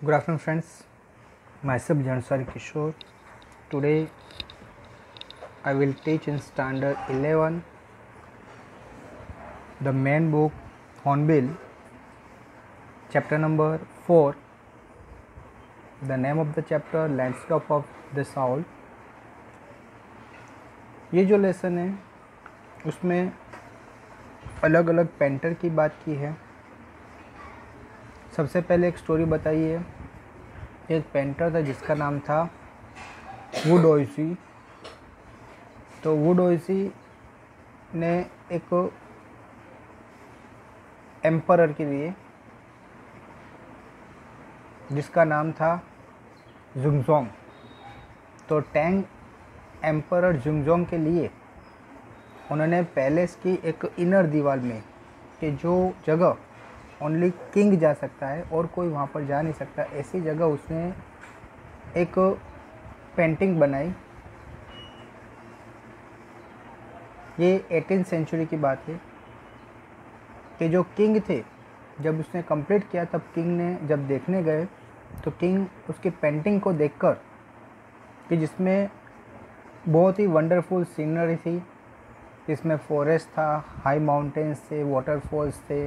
Good afternoon, friends. Myself Jansari Kishore. Today I will teach in Standard 11 the main book Hornbill, chapter number 4. The name of the chapter Landscape of the Soul. ये जो lesson है उसमें अलग अलग painter की बात की है। सबसे पहले एक स्टोरी बताइए। एक पेंटर था जिसका नाम था वुड ओइसी। तो वुड ओइसी ने एक एम्परर के लिए जिसका नाम था जुंगजोंग, तो टैंग एम्परर जुंगजोंग के लिए उन्होंने पैलेस की एक इनर दीवार में कि जो जगह ओनली किंग जा सकता है और कोई वहाँ पर जा नहीं सकता, ऐसी जगह उसने एक पेंटिंग बनाई। ये 18th सेंचुरी की बात है कि जो किंग थे, जब उसने कंप्लीट किया तब किंग ने जब देखने गए तो किंग उसकी पेंटिंग को देखकर कि जिसमें बहुत ही वंडरफुल सीनरी थी, इसमें फॉरेस्ट था, हाई माउंटेन्स थे, वाटरफॉल्स थे,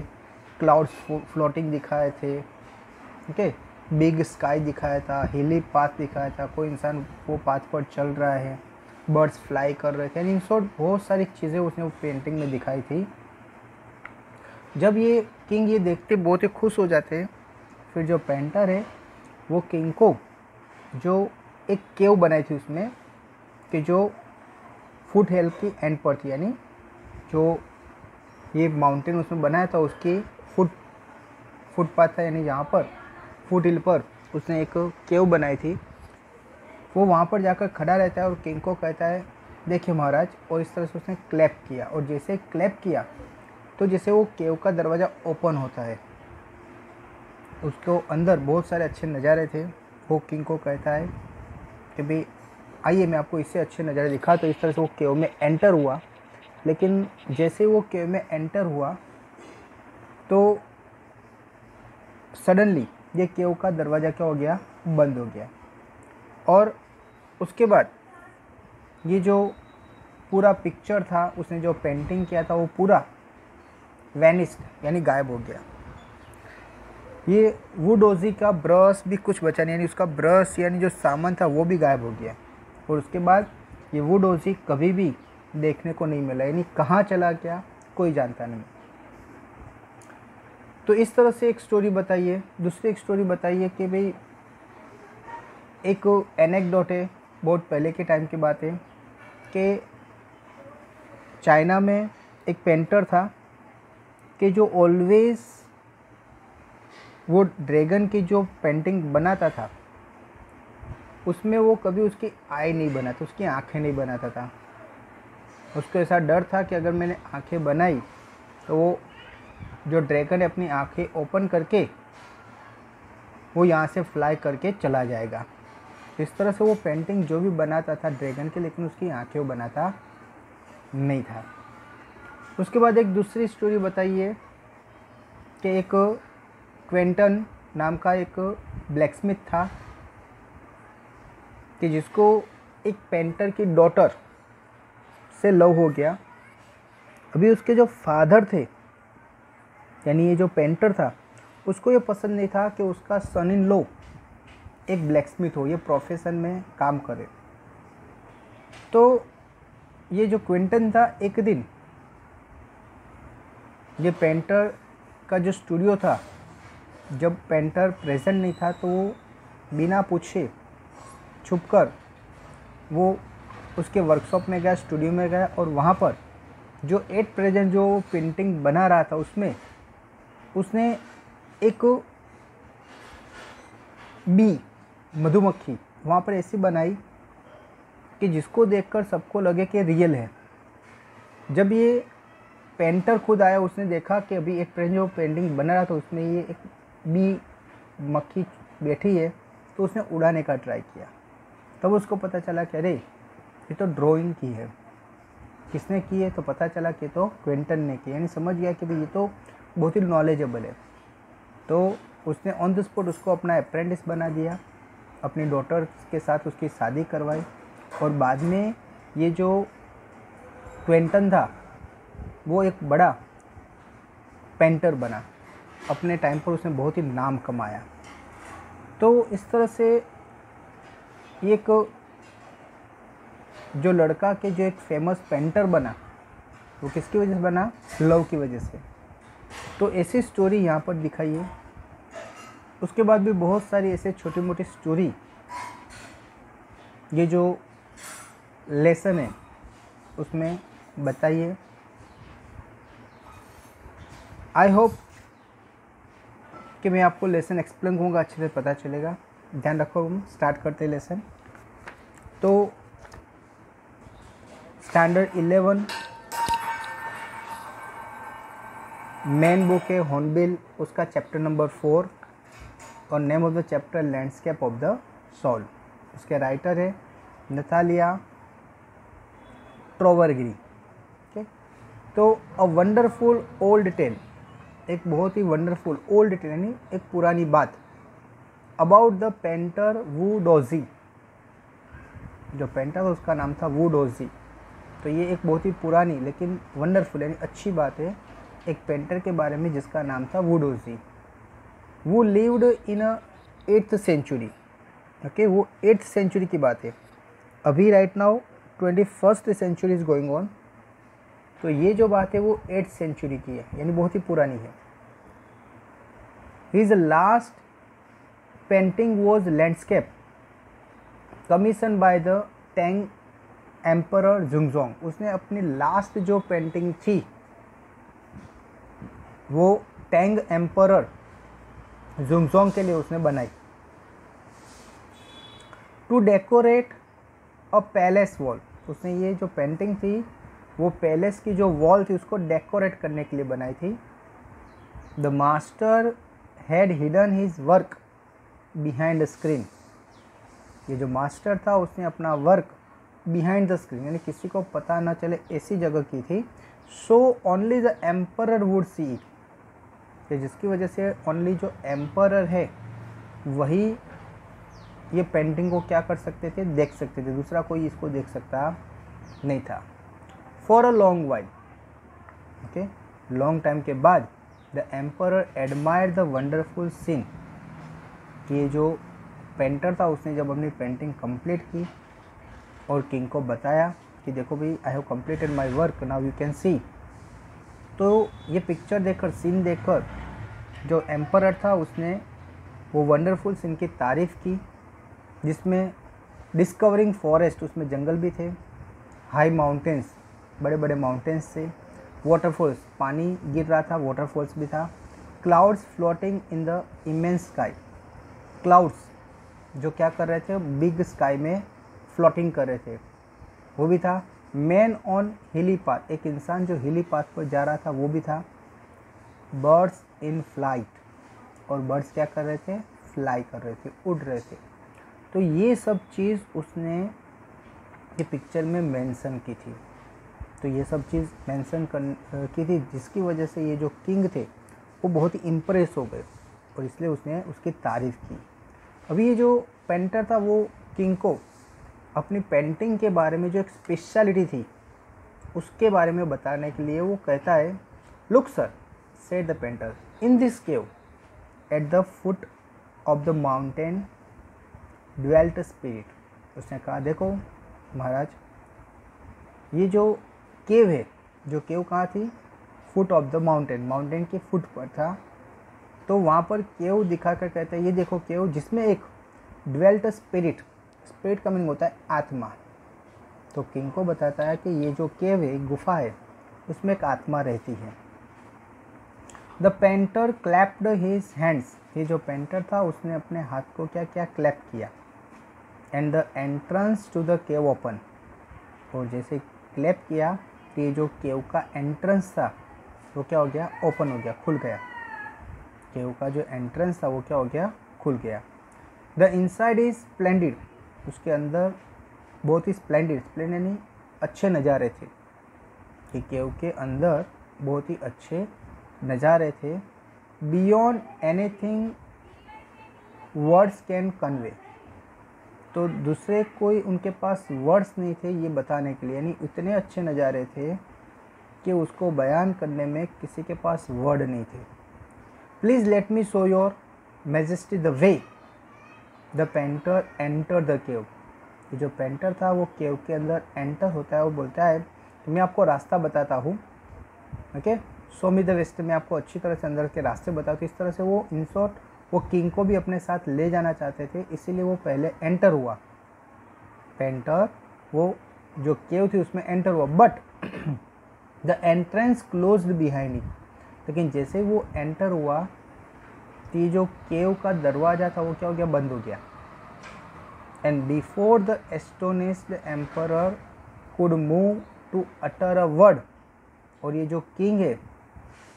क्लाउड्स फ्लोटिंग दिखाए थे, ओके, बिग स्काई दिखाया था, हिली पाथ दिखाया था, कोई इंसान वो पाथ पर चल रहा है, बर्ड्स फ्लाई कर रहे थे, यानी इन शॉर्ट बहुत सारी चीज़ें उसने वो पेंटिंग में दिखाई थी। जब ये किंग ये देखते बहुत ही खुश हो जाते, फिर जो पेंटर है वो किंग को जो एक केव बनाई थी उसमें कि जो फुट हिल की एंड पर थी, यानी जो ये माउंटेन उसमें बनाया था उसकी फुटपाथ था, यानी जहाँ पर फुट हिल पर उसने एक केव बनाई थी। वो वहाँ पर जाकर खड़ा रहता है और किंग को कहता है देखिए महाराज, और इस तरह से उसने क्लैप किया, और जैसे क्लैप किया तो जैसे वो केव का दरवाज़ा ओपन होता है, उसको अंदर बहुत सारे अच्छे नज़ारे थे। वो किंग को कहता है कि भाई आइए मैं आपको इससे अच्छे नज़ारे दिखा। तो इस तरह से वो केव में एंटर हुआ, लेकिन जैसे वो केव में एंटर हुआ तो सडनली ये केव का दरवाज़ा क्या हो गया, बंद हो गया, और उसके बाद ये जो पूरा पिक्चर था, उसने जो पेंटिंग किया था वो पूरा वैनिस्ड, यानी गायब हो गया। ये वुड ओजी का ब्रश भी कुछ बचा नहीं, यानी उसका ब्रश यानी जो सामान था वो भी गायब हो गया, और उसके बाद ये वुड ओजी कभी भी देखने को नहीं मिला, यानी कहाँ चला गया कोई जानता नहीं। तो इस तरह से एक स्टोरी बताइए। दूसरी एक स्टोरी बताइए कि भाई एक एनेक्डोट है, बहुत पहले के टाइम की बात है कि चाइना में एक पेंटर था कि जो ऑलवेज वो ड्रैगन की जो पेंटिंग बनाता था उसमें वो कभी उसकी आई नहीं बनाता, उसकी आंखें नहीं बनाता था। उसको ऐसा डर था कि अगर मैंने आंखें बनाई तो वो जो ड्रैगन है अपनी आंखें ओपन करके वो यहाँ से फ्लाई करके चला जाएगा। इस तरह से वो पेंटिंग जो भी बनाता था ड्रैगन के, लेकिन उसकी आंखें वो बनाता नहीं था। उसके बाद एक दूसरी स्टोरी बताइए कि एक क्विंटन नाम का एक ब्लैकस्मिथ था कि जिसको एक पेंटर की डॉटर से लव हो गया। अभी उसके जो फादर थे, यानी ये जो पेंटर था, उसको ये पसंद नहीं था कि उसका सन इन लॉ एक ब्लैकस्मिथ हो, ये प्रोफेशन में काम करे। तो ये जो क्विंटन था, एक दिन ये पेंटर का जो स्टूडियो था, जब पेंटर प्रेजेंट नहीं था तो वो बिना पूछे छुपकर वो उसके वर्कशॉप में गया, स्टूडियो में गया, और वहाँ पर जो एट प्रेजेंट जो पेंटिंग बना रहा था उसमें उसने एक बी मधुमक्खी वहाँ पर ऐसी बनाई कि जिसको देखकर सबको लगे कि रियल है। जब ये पेंटर खुद आया, उसने देखा कि अभी एक प्रेजेंट जो पेंटिंग बना रहा था उसमें ये एक बी मक्खी बैठी है, तो उसने उड़ाने का ट्राई किया। तब उसको पता चला कि अरे ये तो ड्राइंग की है। किसने की है, तो पता चला कि तो क्विंटन ने की, यानी समझ गया कि भाई ये तो बहुत ही नॉलेजेबल है। तो उसने ऑन द स्पॉट उसको अपना अप्रेंटिस बना दिया, अपनी डॉटर के साथ उसकी शादी करवाई, और बाद में ये जो क्विंटन था वो एक बड़ा पेंटर बना। अपने टाइम पर उसने बहुत ही नाम कमाया। तो इस तरह से एक जो लड़का के जो एक फेमस पेंटर बना, वो किसकी वजह से बना? लव की वजह से। तो ऐसी स्टोरी यहाँ पर दिखाई है। उसके बाद भी बहुत सारी ऐसे छोटी मोटी स्टोरी, ये जो लेसन है उसमें बताइए। आई होप कि मैं आपको लेसन एक्सप्लेन करूँगा, अच्छे से पता चलेगा। ध्यान रखो, हम स्टार्ट करते हैं लेसन। तो स्टैंडर्ड 11 मेन बुक है हॉर्नबिल, उसका चैप्टर नंबर 4, और name of the chapter landscape of the soul. उसके राइटर है नतालिया ट्रोवरगिरी। ओके, तो अ वंडरफुल ओल्ड टेल, एक बहुत ही वंडरफुल ओल्ड टेल यानी एक पुरानी बात, about the painter Wu Daozi. जो पेंटर था उसका नाम था वू डोजी। तो ये एक बहुत ही पुरानी लेकिन वंडरफुल यानी अच्छी बात है, एक पेंटर के बारे में जिसका नाम था वू डोजी। वो lived in 8th century. Okay, वो 8th सेंचुरी की बात है। अभी right now 21st century is going on. तो ये जो बात है वो 8th सेंचुरी की है, यानी बहुत ही पुरानी है। His last painting was landscape commission by the Tang emperor Zhongzong. उसने अपनी लास्ट जो पेंटिंग थी वो टैंग एम्परर जुंगजोंग के लिए उसने बनाई। To decorate a palace wall, उसने ये जो पेंटिंग थी वो पैलेस की जो वॉल थी उसको डेकोरेट करने के लिए बनाई थी। The master had hidden his work behind the screen. ये जो मास्टर था उसने अपना वर्क बिहाइंड द स्क्रीन यानी किसी को पता ना चले ऐसी जगह की थी। So only the emperor would see it, जिसकी वजह से ओनली जो एम्परर है वही ये पेंटिंग को क्या कर सकते थे? देख सकते थे, दूसरा कोई इसको देख सकता नहीं था। For a long while, okay, long time के बाद the emperor admired the wonderful scene. ये जो पेंटर था उसने जब अपनी पेंटिंग कंप्लीट की और किंग को बताया कि देखो भाई I have completed my work, now you can see. तो ये पिक्चर देखकर, सीन देखकर जो एम्परर था उसने वो वंडरफुल सीन की तारीफ़ की, जिसमें डिस्कवरिंग फॉरेस्ट, उसमें जंगल भी थे, हाई माउंटेन्स, बड़े बड़े माउंटेन्स थे, वाटरफॉल्स, पानी गिर रहा था, वाटरफॉल्स भी था, clouds floating in the immense sky. Clouds जो क्या कर रहे थे? बिग स्काई में फ्लोटिंग कर रहे थे, वो भी था। मैन ऑन हिली पाथ, एक इंसान जो हिली पाथ पर जा रहा था वो भी था। बर्ड्स इन फ्लाइट, और बर्ड्स क्या कर रहे थे? फ्लाई कर रहे थे, उड़ रहे थे। तो ये सब चीज़ उसने ये पिक्चर में मेंशन की थी। तो ये सब चीज़ मेंशन की थी, जिसकी वजह से ये जो किंग थे वो बहुत ही इम्प्रेस हो गए और इसलिए उसने उसकी तारीफ़ की। अभी ये जो पेंटर था वो किंग को अपनी पेंटिंग के बारे में जो एक स्पेशलिटी थी उसके बारे में बताने के लिए वो कहता है, look sir, said the painter, in this cave at the foot of the mountain dwelt spirit. उसने कहा, देखो महाराज, ये जो केव है, जो केव कहाँ थी? Foot of the mountain, mountain के फुट पर था। तो वहाँ पर केव दिखाकर कहता है, ये देखो केव जिसमें एक ड्वेल्ट स्पिरिट, स्पिरिट का मीनिंग होता है आत्मा। तो किंग को बताता है कि ये जो केव है, गुफा है, उसमें एक आत्मा रहती है। The painter clapped his hands, ये जो पेंटर था उसने अपने हाथ को क्या किया? क्लैप किया। And the entrance to the cave open, और जैसे क्लैप किया तो ये जो केव का एंट्रेंस था वो क्या हो गया? ओपन हो गया, खुल गया। केव का जो एंट्रेंस था वो क्या हो गया? खुल गया। द इनसाइड इज स्प्लेंडिड, उसके अंदर बहुत ही स्प्लेंडिड, स्प्लेंडिड यानी अच्छे नज़ारे थे, कि केव के अंदर बहुत ही अच्छे नज़ारे थे। Beyond anything words can convey. तो दूसरे कोई उनके पास वर्ड्स नहीं थे ये बताने के लिए, यानी इतने अच्छे नज़ारे थे कि उसको बयान करने में किसी के पास वर्ड नहीं थे। Please let me show your majesty the way the painter enter the cave. ये जो पेंटर था वो केव के अंदर एंटर होता है, वो बोलता है कि मैं आपको रास्ता बताता हूँ, okay, show me the west, मैं आपको अच्छी तरह से अंदर के रास्ते बताता हूँ। इस तरह से वो इन शॉर्ट वो किंग को भी अपने साथ ले जाना चाहते थे, इसीलिए वो पहले एंटर हुआ। पेंटर वो जो केव थी उसमें एंटर हुआ, but the entrance closed behind it. लेकिन जैसे वो एंटर हुआ तो ये जो केव का दरवाज़ा था वो क्या हो गया, बंद हो गया। And before the astonished emperor could move to utter a word, और ये जो किंग है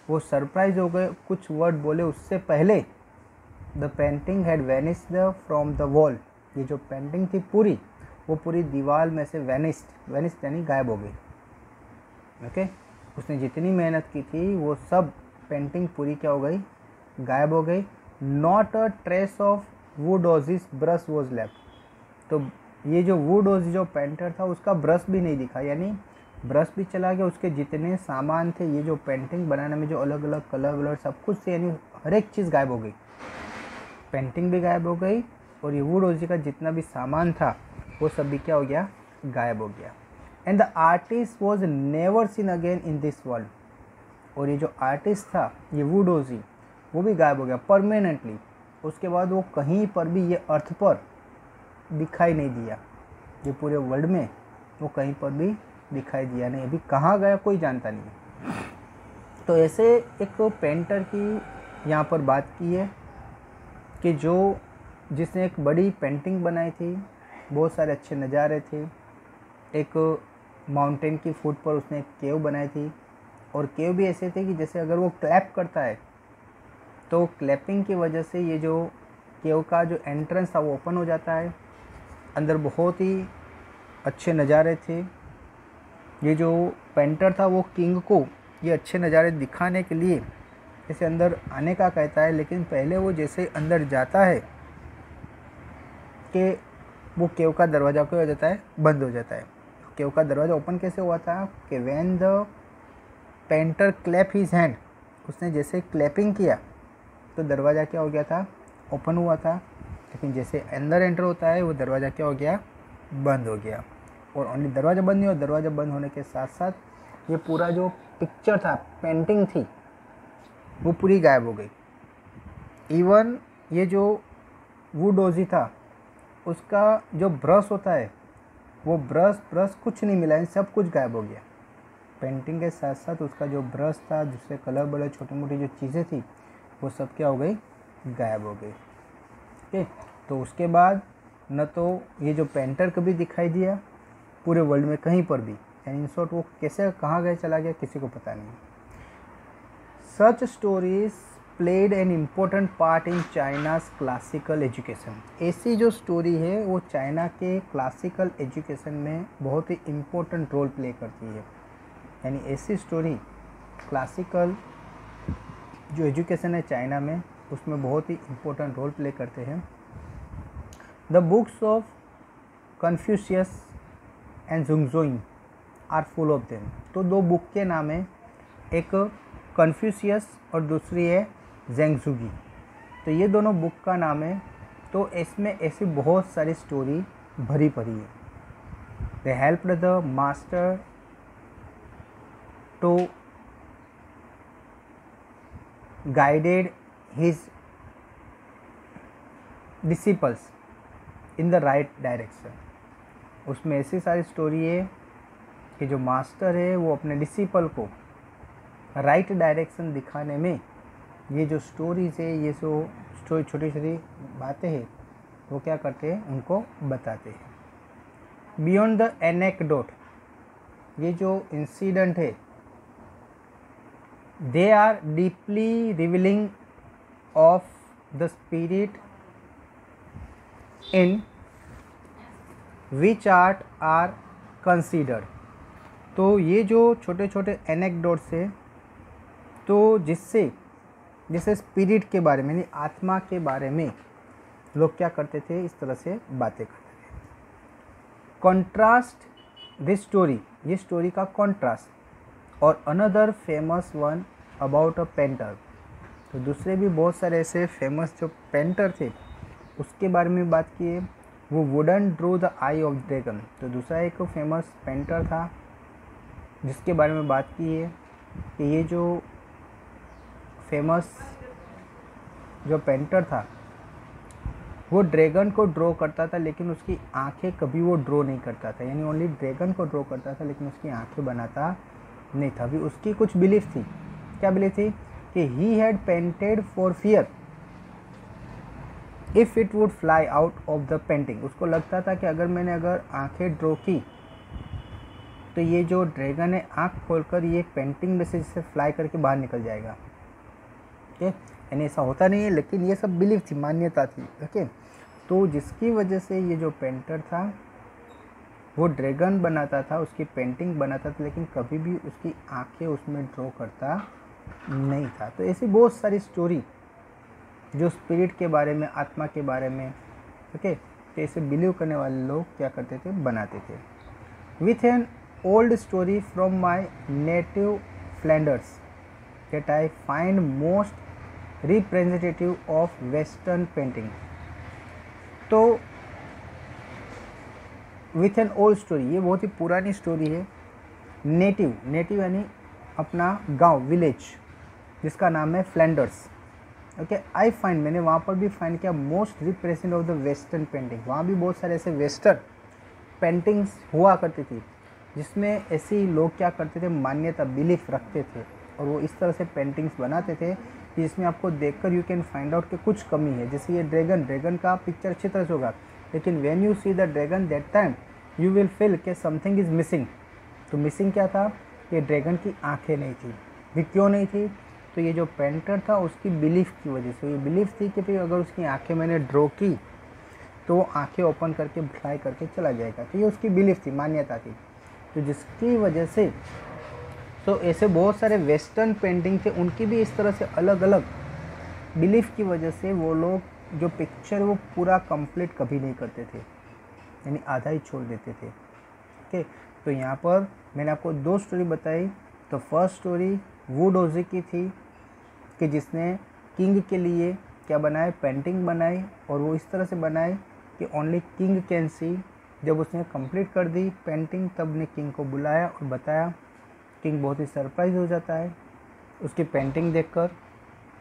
वो सरप्राइज हो गए, कुछ वर्ड बोले उससे पहले the painting had vanished from the wall. ये जो पेंटिंग थी पूरी वो पूरी दीवार में से वैनिस्ड यानी गायब हो गई। ओके, उसने जितनी मेहनत की थी वो सब पेंटिंग पूरी क्या हो गई, गायब हो गई। Not a trace of Wu Daozi's brush was left. तो ये जो वुड ओजी जो पेंटर था उसका ब्रश भी नहीं दिखा, यानी ब्रश भी चला गया, उसके जितने सामान थे ये जो पेंटिंग बनाने में जो अलग अलग कलर वलर सब कुछ थे, यानी हर एक चीज़ गायब हो गई। पेंटिंग भी गायब हो गई और ये वुड ओजी का जितना भी सामान था वो सब भी क्या हो गया, गायब हो गया। And the artist was never seen again in this world. और ये जो आर्टिस्ट था ये वुड ओजी वो भी गायब हो गया परमानेंटली। उसके बाद वो कहीं पर भी ये अर्थ पर दिखाई नहीं दिया, ये पूरे वर्ल्ड में वो कहीं पर भी दिखाई दिया नहीं। अभी कहाँ गया कोई जानता नहीं। तो ऐसे एक पेंटर की यहाँ पर बात की है कि जिसने एक बड़ी पेंटिंग बनाई थी, बहुत सारे अच्छे नज़ारे थे। एक माउंटेन की फुट पर उसने एक केव बनाई थी, और केव भी ऐसे थे कि जैसे अगर वो क्लैप करता है तो क्लैपिंग की वजह से ये जो केव का जो एंट्रेंस था वो ओपन हो जाता है। अंदर बहुत ही अच्छे नज़ारे थे। ये जो पेंटर था वो किंग को ये अच्छे नज़ारे दिखाने के लिए जैसे अंदर आने का कहता है, लेकिन पहले वो जैसे अंदर जाता है कि वो केव का दरवाज़ा क्या हो जाता है, बंद हो जाता है। केव का दरवाज़ा ओपन कैसे हुआ था कि when the painter clap his hand, उसने जैसे क्लैपिंग किया तो दरवाज़ा क्या हो गया था, ओपन हुआ था। लेकिन जैसे अंदर एंटर होता है वो दरवाज़ा क्या हो गया, बंद हो गया। और ओनली दरवाज़ा बंद नहीं हुआ, दरवाज़ा बंद होने के साथ साथ ये पूरा जो पिक्चर था, पेंटिंग थी, वो पूरी गायब हो गई। इवन ये जो वुड ओजी था उसका जो ब्रश होता है वो ब्रश कुछ नहीं मिला, इन सब कुछ गायब हो गया। पेंटिंग के साथ साथ उसका जो ब्रश था, दूसरे कलर बड़े छोटी मोटी जो चीज़ें थी वो सब क्या हो गई, गायब हो गई। ठीक, तो उसके बाद न तो ये जो पेंटर कभी दिखाई दिया पूरे वर्ल्ड में कहीं पर भी, यानी इन शॉर्ट वो कैसे कहाँ गए चला गया किसी को पता नहीं। Such stories played an important part in China's classical education. ऐसी जो स्टोरी है वो चाइना के क्लासिकल एजुकेशन में बहुत ही इम्पोर्टेंट रोल प्ले करती है। यानी ऐसी स्टोरी क्लासिकल जो एजुकेशन है चाइना में उसमें बहुत ही इम्पोर्टेंट रोल प्ले करते हैं। The books of Confucius and Zhuangzi are full of them. तो दो बुक के नाम है, एक कन्फ्यूशियस और दूसरी है ज़ेंगजुगी। तो ये दोनों बुक का नाम है। तो इसमें ऐसी बहुत सारी स्टोरी भरी पड़ी है। They helped the master to guided his disciples in the right direction. उसमें ऐसी सारी स्टोरी है कि जो मास्टर है वो अपने डिसिपल को राइट डायरेक्शन दिखाने में ये जो स्टोरीज है, ये जो छोटी छोटी बातें हैं वो क्या करते हैं, उनको बताते हैं। बियॉन्ड द एनेक्डोट, ये जो इंसिडेंट है they are deeply revealing of the spirit in which art are considered. तो ये जो छोटे छोटे एनेक्डोट्स है तो जिससे जैसे स्पिरिट के बारे में यानी आत्मा के बारे में लोग क्या करते थे, इस तरह से बातें करते थे। कॉन्ट्रास्ट दिस स्टोरी, ये स्टोरी का कॉन्ट्रास्ट और another famous one about a painter. तो दूसरे भी बहुत सारे ऐसे फेमस जो पेंटर थे उसके बारे में बात की है। वो wouldn't draw the eye of dragon. तो दूसरा एक फेमस पेंटर था जिसके बारे में बात की है कि ये जो फेमस जो पेंटर था वो ड्रैगन को ड्रॉ करता था, लेकिन उसकी आंखें कभी वो ड्रॉ नहीं करता था, यानी ओनली ड्रैगन को ड्रॉ करता था लेकिन उसकी आंखें बनाता नहीं था। अभी उसकी कुछ बिलीफ थी। क्या बिलीफ थी? कि he had painted for fear if it would fly out of the painting. उसको लगता था कि अगर आंखें ड्रॉ की तो ये जो ड्रैगन है आंख खोलकर ये पेंटिंग में से फ्लाई करके बाहर निकल जाएगा। ओके, यानी ऐसा होता नहीं है, लेकिन ये सब बिलीफ थी, मान्यता थी। ओके, तो जिसकी वजह से ये जो पेंटर था वो ड्रैगन बनाता था, उसकी पेंटिंग बनाता था, लेकिन कभी भी उसकी आंखें उसमें ड्रॉ करता नहीं था। तो ऐसी बहुत सारी स्टोरी जो स्पिरिट के बारे में, आत्मा के बारे में, ओके, तो ऐसे बिलीव करने वाले लोग क्या करते थे, बनाते थे। With an old story from my native Flanders that I find most representative of Western painting। तो विथ एन ओल्ड स्टोरी, ये बहुत ही पुरानी स्टोरी है। नेटिव यानी अपना गांव, विलेज, जिसका नाम है फ्लैंडर्स। ओके, आई फाइंड, मैंने वहाँ पर भी फाइंड किया, most represent of the western painting. वहाँ भी बहुत सारे ऐसे वेस्टर्न पेंटिंग्स हुआ करती थी जिसमें ऐसे लोग क्या करते थे, मान्यता, बिलीफ रखते थे और वो इस तरह से पेंटिंग्स बनाते थे कि जिसमें आपको देखकर यू कैन फाइंड आउट कि कुछ कमी है। जैसे ये ड्रैगन का पिक्चर अच्छी तरह से होगा, लेकिन when you see the dragon that time you will feel कि समथिंग इज़ मिसिंग। तो मिसिंग क्या था? कि ड्रैगन की आंखें नहीं थी। भी क्यों नहीं थी? तो ये जो पेंटर था उसकी बिलीफ की वजह से। ये बिलीफ थी कि भाई अगर उसकी आंखें मैंने ड्रॉ की तो वो आँखें ओपन करके फ्लाई करके चला जाएगा। तो ये उसकी बिलीफ थी, मान्यता थी। तो जिसकी वजह से तो ऐसे बहुत सारे वेस्टर्न पेंटिंग थे, उनकी भी इस तरह से अलग अलग बिलीफ की वजह से वो लोग जो पिक्चर वो पूरा कंप्लीट कभी नहीं करते थे, यानी आधा ही छोड़ देते थे। ओके, तो यहाँ पर मैंने आपको दो स्टोरी बताई। तो फर्स्ट स्टोरी वू डोजी की थी कि जिसने किंग के लिए क्या बनाए, पेंटिंग बनाई, और वो इस तरह से बनाए कि ओनली किंग कैन सी। जब उसने कंप्लीट कर दी पेंटिंग तब ने किंग को बुलाया और बताया। किंग बहुत ही सरप्राइज हो जाता है उसकी पेंटिंग देखकर,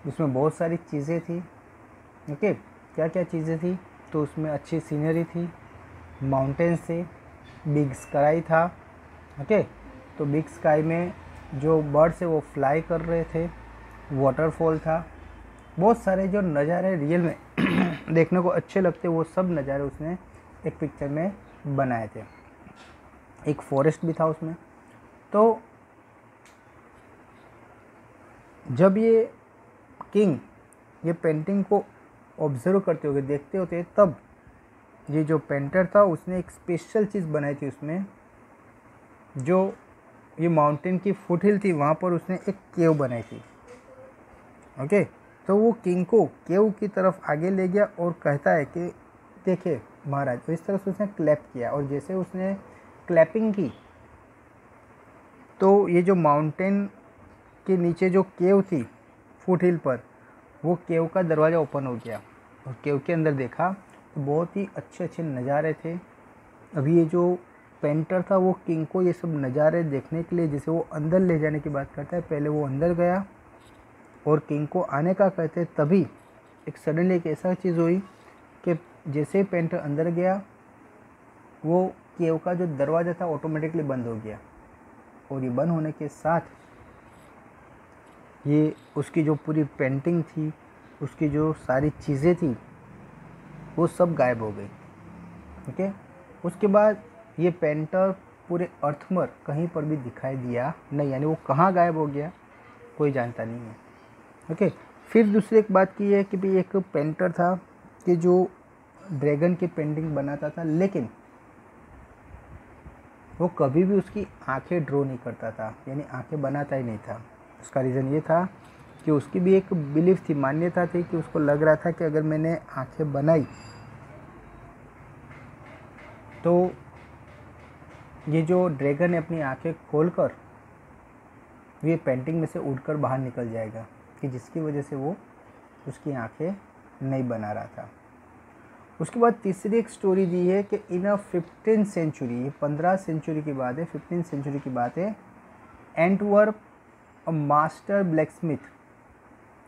जिसमें बहुत सारी चीज़ें थी। ओके, क्या क्या चीज़ें थी? तो उसमें अच्छी सीनरी थी, माउंटेन्स थे, बिग स्काई था। ओके, तो बिग स्काई में जो बर्ड्स है वो फ्लाई कर रहे थे, वाटरफॉल था, बहुत सारे जो नज़ारे रियल में देखने को अच्छे लगते वो सब नज़ारे उसने एक पिक्चर में बनाए थे। एक फॉरेस्ट भी था उसमें। तो जब ये किंग ये पेंटिंग को ऑब्जर्व करते हुए देखते होते, तब ये जो पेंटर था उसने एक स्पेशल चीज़ बनाई थी उसमें। जो ये माउंटेन की फुटहिल थी वहाँ पर उसने एक केव बनाई थी। ओके, तो वो किंग को केव की तरफ आगे ले गया और कहता है कि देखिए महाराज, तो इस तरह से उसने क्लैप किया, और जैसे उसने क्लैपिंग की तो ये जो माउंटेन के नीचे जो केव थी फुट हिल पर, वो केव का दरवाज़ा ओपन हो गया और केव के अंदर देखा तो बहुत ही अच्छे अच्छे नज़ारे थे। अभी ये जो पेंटर था वो किंग को ये सब नज़ारे देखने के लिए जैसे वो अंदर ले जाने की बात करता है, पहले वो अंदर गया और किंग को आने का कहते, तभी एक सडनली एक ऐसा चीज़ हुई कि जैसे ही पेंटर अंदर गया वो केव का जो दरवाज़ा था ऑटोमेटिकली बंद हो गया, और ये बंद होने के साथ ये उसकी जो पूरी पेंटिंग थी, उसकी जो सारी चीज़ें थी वो सब गायब हो गई। ओके, उसके बाद ये पेंटर पूरे अर्थ पर कहीं पर भी दिखाई दिया नहीं, यानी वो कहाँ गायब हो गया कोई जानता नहीं है। ओके, फिर दूसरी एक बात की है कि भाई एक पेंटर था कि जो ड्रैगन की पेंटिंग बनाता था, लेकिन वो कभी भी उसकी आंखें ड्रॉ नहीं करता था, यानी आंखें बनाता ही नहीं था। उसका रीज़न ये था कि उसकी भी एक बिलीफ थी, मान्यता थी कि उसको लग रहा था कि अगर मैंने आंखें बनाई तो ये जो ड्रैगन है अपनी आंखें खोलकर ये पेंटिंग में से उड़कर बाहर निकल जाएगा, कि जिसकी वजह से वो उसकी आंखें नहीं बना रहा था। उसके बाद तीसरी एक स्टोरी दी है कि इन अ 15th सेंचुरी, ये 15 सेंचुरी की बात है, 15th सेंचुरी की बात है, Antwerp a master blacksmith,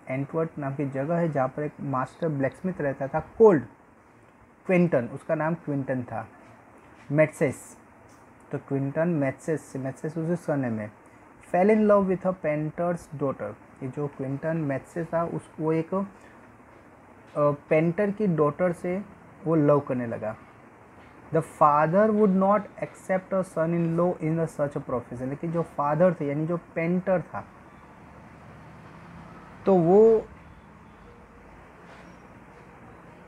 Antwerp नाम की जगह है जहाँ पर एक मास्टर ब्लैकस्मिथ रहता था, कोल्ड क्विंटन, उसका नाम क्विंटन था, मेट्सेस, तो क्विंटन मेट्सेस, मेट्सेस उसके सरनेम है, fail in love with a painters daughter, ये जो क्विंटन मेट्सेस था उसको एक पेंटर की डॉटर से वो लव करने लगा। The father would not accept a son in law in such a profession, लेकिन जो फादर थे यानी जो पेंटर था तो वो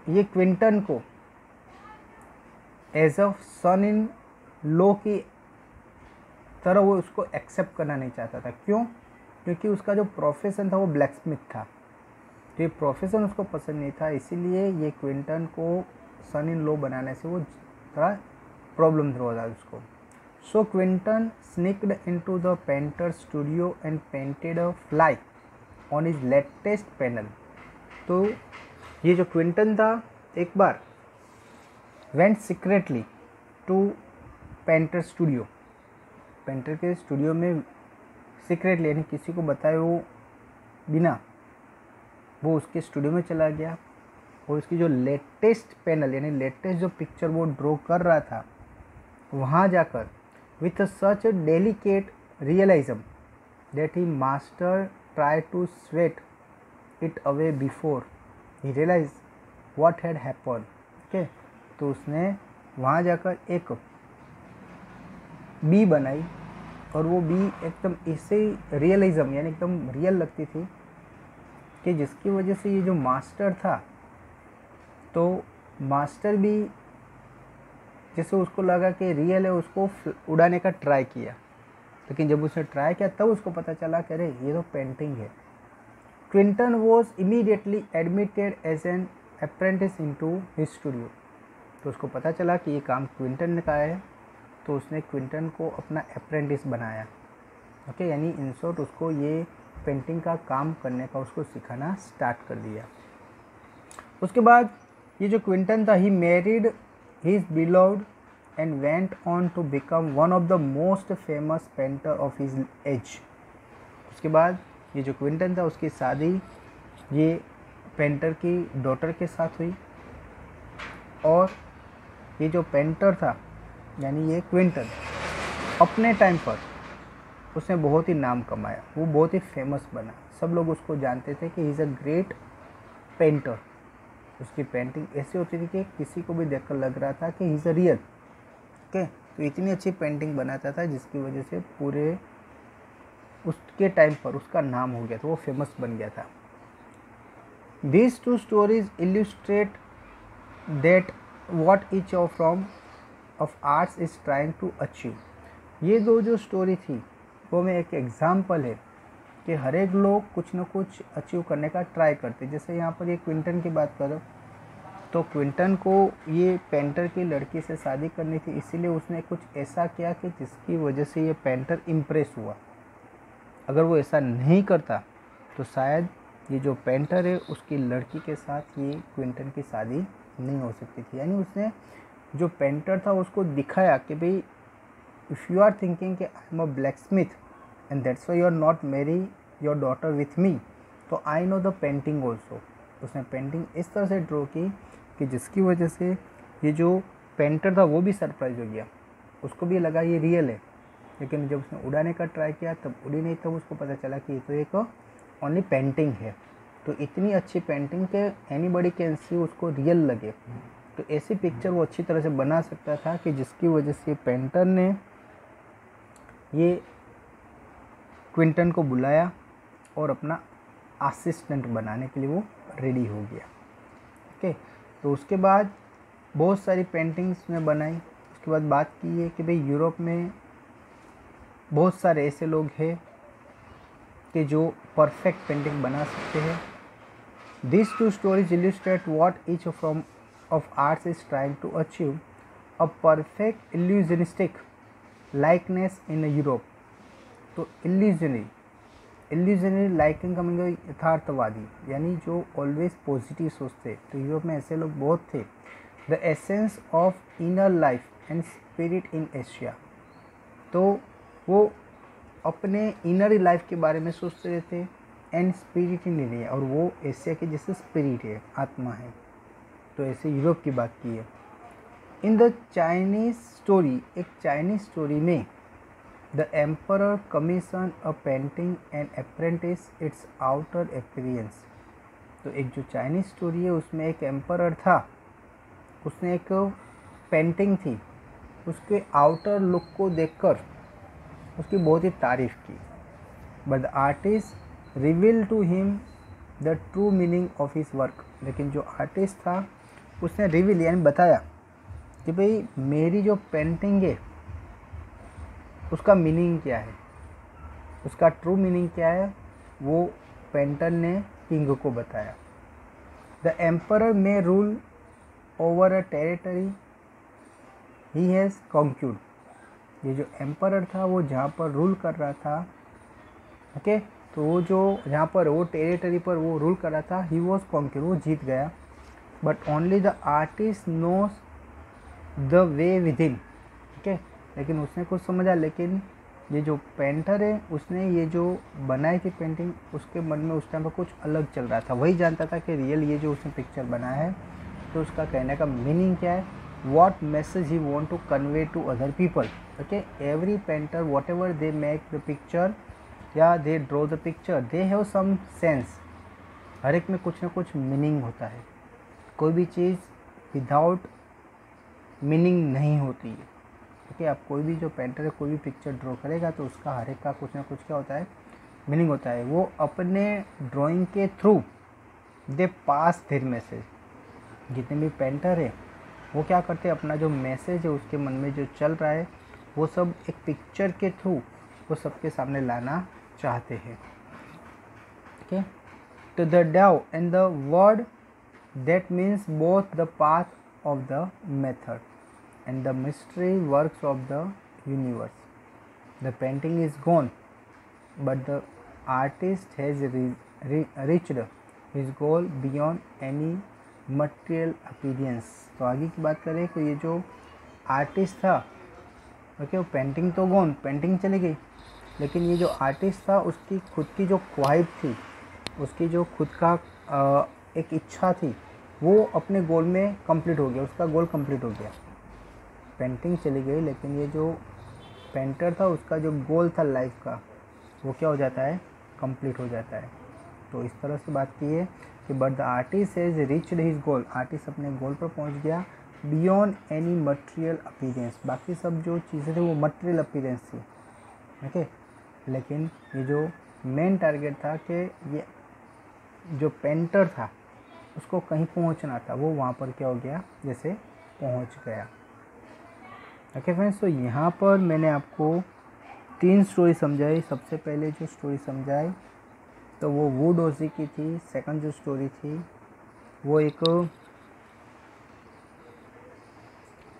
ये क्विंटन को as a son in law की तरह वो उसको एक्सेप्ट करना नहीं चाहता था। क्यों? क्योंकि उसका जो प्रोफेशन था वो ब्लैकस्मिथ था, तो ये प्रोफेशन उसको पसंद नहीं था, इसीलिए ये क्विंटन को सन इन लॉ बनाने से वो थोड़ा प्रॉब्लम हो रहा था उसको। So Quinton sneaked into the painter studio and painted a fly on his latest panel. तो ये जो क्विंटन था एक बार went secretly to painter studio, painter के स्टूडियो में सीक्रेटली यानी किसी को बताए वो बिना वो उसके स्टूडियो में चला गया और उसकी जो लेटेस्ट पैनल यानी लेटेस्ट जो पिक्चर वो ड्रॉ कर रहा था वहाँ जाकर with such a delicate realism that he master try to sweat it away before he realise what had happen. Okay, तो उसने वहाँ जाकर एक बी बनाई और वो बी एकदम ऐसे रियलिज्म यानी एकदम रियल लगती थी कि जिसकी वजह से ये जो मास्टर था तो मास्टर भी जैसे उसको लगा कि रियल है उसको उड़ाने का ट्राई किया, लेकिन जब उसने ट्राई किया तब उसको पता चला कि अरे ये तो पेंटिंग है। Quinton was immediately admitted as an apprentice into his studio, तो उसको पता चला कि ये काम क्विंटन ने कहा है, तो उसने क्विंटन को अपना अप्रेंटिस बनाया। ओके, यानी इन शॉर्ट उसको ये पेंटिंग का काम करने का उसको सिखाना स्टार्ट कर दिया। उसके बाद ये जो क्विंटन था he married his beloved and went on to become one of the most famous painter of his age. उसके बाद ये जो क्विंटन था उसकी शादी ये पेंटर की डॉटर के साथ हुई और ये जो पेंटर था यानी ये क्विंटन अपने टाइम पर उसने बहुत ही नाम कमाया, वो बहुत ही फेमस बना, सब लोग उसको जानते थे कि he is a great painter. उसकी पेंटिंग ऐसी होती थी कि किसी को भी देखकर लग रहा था कि he is a real. Okay, तो इतनी अच्छी पेंटिंग बनाता था जिसकी वजह से पूरे उसके टाइम पर उसका नाम हो गया था, वो फेमस बन गया था। These two stories illustrate that what each of arts is trying to achieve. ये दो जो स्टोरी थी वो में एक एग्जाम्पल है कि हर एक लोग कुछ न कुछ अचीव करने का ट्राई करते। जैसे यहाँ पर ये क्विंटन की बात करो तो क्विंटन को ये पेंटर की लड़की से शादी करनी थी, इसीलिए उसने कुछ ऐसा किया कि जिसकी वजह से ये पेंटर इम्प्रेस हुआ। अगर वो ऐसा नहीं करता तो शायद ये जो पेंटर है उसकी लड़की के साथ ये क्विंटन की शादी नहीं हो सकती थी। यानी उसने जो पेंटर था उसको दिखाया कि भाई इफ़ यू आर थिंकिंग कि I am a blacksmith and that's why you are not marry your daughter with me, तो I know the painting also. उसने पेंटिंग इस तरह से ड्रॉ की कि जिसकी वजह से ये जो पेंटर था वो भी सरप्राइज हो गया, उसको भी लगा ये रियल है, लेकिन जब उसने उड़ाने का ट्राई किया तब उड़ी नहीं, तब उसको पता चला कि ये तो एक ओनली पेंटिंग है। तो इतनी अच्छी पेंटिंग के एनीबॉडी कैन सी उसको रियल लगे, तो ऐसी पिक्चर वो अच्छी तरह से बना सकता था कि जिसकी वजह से पेंटर ने ये क्विंटन को बुलाया और अपना असिस्टेंट बनाने के लिए वो रेडी हो गया। ओके, तो उसके बाद बहुत सारी पेंटिंग्स में बनाई। उसके बाद बात की है कि भाई यूरोप में बहुत सारे ऐसे लोग हैं कि जो परफेक्ट पेंटिंग बना सकते हैं। These two stories illustrate what each of arts is trying to achieve, a perfect illusionistic likeness in Europe. तो इल्यूजनरी लाइकिंग का मतलब यथार्थवादी, यानी जो ऑलवेज पॉजिटिव सोचते। तो यूरोप में ऐसे लोग बहुत थे। The essence of inner life and spirit in Asia, तो वो अपने इनर लाइफ के बारे में सोचते रहते, एंड स्पिरिट इन एरिया, और वो एशिया के जैसे स्पिरिट है, आत्मा है। तो ऐसे यूरोप की बात की है। इन द चाइनीज स्टोरी, एक चाइनीज स्टोरी में the emperor commission a painting and apprentice it's outer appearance. तो एक जो चाइनीज स्टोरी है उसमें एक एम्परर था, उसने एक पेंटिंग थी, उसके आउटर लुक को देखकर उसकी बहुत ही तारीफ की। But the artist reveal to him the true meaning of his work. लेकिन जो आर्टिस्ट था उसने रिवील यानी बताया कि भाई मेरी जो पेंटिंग है उसका मीनिंग क्या है, उसका ट्रू मीनिंग क्या है, वो पेंटर ने किंग को बताया। The emperor may rule over a territory he has conquered. ये जो एम्परर था वो जहाँ पर रूल कर रहा था, ओके, तो वो जो जहाँ पर वो टेरिटरी पर वो रूल कर रहा था, ही वॉज कॉन्क्यूड, वो जीत गया। But only the artist knows the way within, okay, लेकिन उसने कुछ समझा। लेकिन ये जो पेंटर है उसने ये जो बनाई थी पेंटिंग, उसके मन में उस टाइम पर कुछ अलग चल रहा था, वही जानता था कि रियल ये जो उसने पिक्चर बनाया है तो उसका कहने का मीनिंग क्या है, what message he want to convey to other people. Okay, every painter whatever they make the picture या they draw the picture, they have some sense. हर एक में कुछ ना कुछ मीनिंग होता है, कोई भी चीज़ विदाउट मीनिंग नहीं होती है। ओके, आप कोई भी जो पेंटर है कोई भी पिक्चर ड्रॉ करेगा तो उसका हर एक का कुछ ना कुछ क्या होता है, मीनिंग होता है। वो अपने ड्राइंग के through they pass their message. जितने भी पेंटर है वो क्या करते हैं, अपना जो मैसेज है उसके मन में जो चल रहा है वो सब एक पिक्चर के थ्रू वो सबके सामने लाना चाहते हैं। ओके, तो द डाउ and the word that means both the path of the method and the mystery works of the universe. The painting is gone but the artist has reached his goal beyond any material appearance. तो आगे की बात करें तो ये जो artist था, okay, वो पेंटिंग तो गॉन, पेंटिंग चली गई, लेकिन ये जो आर्टिस्ट था उसकी खुद की जो ख्वाहिश थी, उसकी जो खुद का एक इच्छा थी, वो अपने गोल में कंप्लीट हो गया, उसका गोल कंप्लीट हो गया। पेंटिंग चली गई लेकिन ये जो पेंटर था उसका जो गोल था लाइफ का वो क्या हो जाता है, कंप्लीट हो जाता है। तो इस तरह से बात की है कि but the artist has reached his goal, artist अपने गोल पर पहुंच गया बियॉन्ड एनी मटेरियल अपीयरेंस। बाकी सब जो चीज़ें थी वो मटेरियल अपीयरेंस थी, ओके, लेकिन ये जो मेन टारगेट था कि ये जो पेंटर था उसको कहीं पहुंचना था, वो वहाँ पर क्या हो गया, जैसे पहुंच गया। ओके फ्रेंड्स, तो यहाँ पर मैंने आपको 3 स्टोरी समझाई। सबसे पहले जो स्टोरी समझाई तो वो वू डोजी की थी। सेकंड जो स्टोरी थी वो एक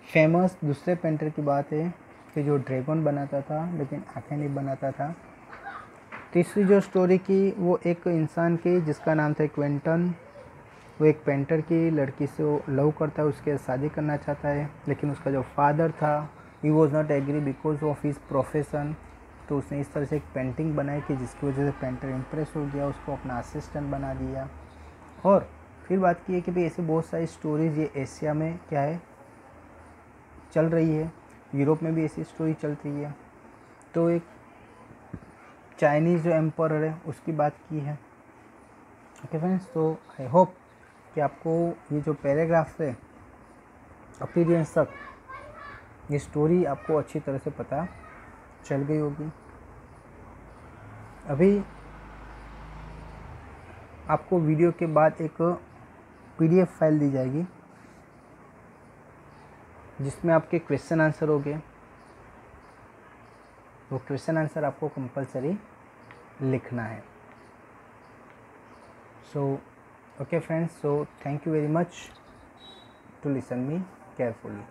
फेमस दूसरे पेंटर की बात है कि जो ड्रैगन बनाता था लेकिन आँखें नहीं बनाता था। तीसरी जो स्टोरी की वो एक इंसान की जिसका नाम था क्विंटन। वो एक पेंटर की लड़की से वो लव करता है, उसके शादी करना चाहता है, लेकिन उसका जो फादर था he was not agree because of his profession. तो उसने इस तरह से एक पेंटिंग बनाई कि जिसकी वजह से पेंटर इम्प्रेस हो गया, उसको अपना असिस्टेंट बना दिया। और फिर बात की है कि भाई ऐसे बहुत सारी स्टोरीज़ ये एशिया में क्या है, चल रही है, यूरोप में भी ऐसी स्टोरी चल रही है। तो एक चाइनीज़ जो एम्परर है उसकी बात की है। ओके फ्रेंड्स, तो आई होप कि आपको ये जो पैराग्राफ है अपीयरेंस तक ये स्टोरी आपको अच्छी तरह से पता चल गई होगी। अभी आपको वीडियो के बाद एक PDF फाइल दी जाएगी जिसमें आपके क्वेश्चन आंसर होंगे। वो क्वेश्चन आंसर आपको कंपलसरी लिखना है। So okay friends, so thank you very much to listen me carefully.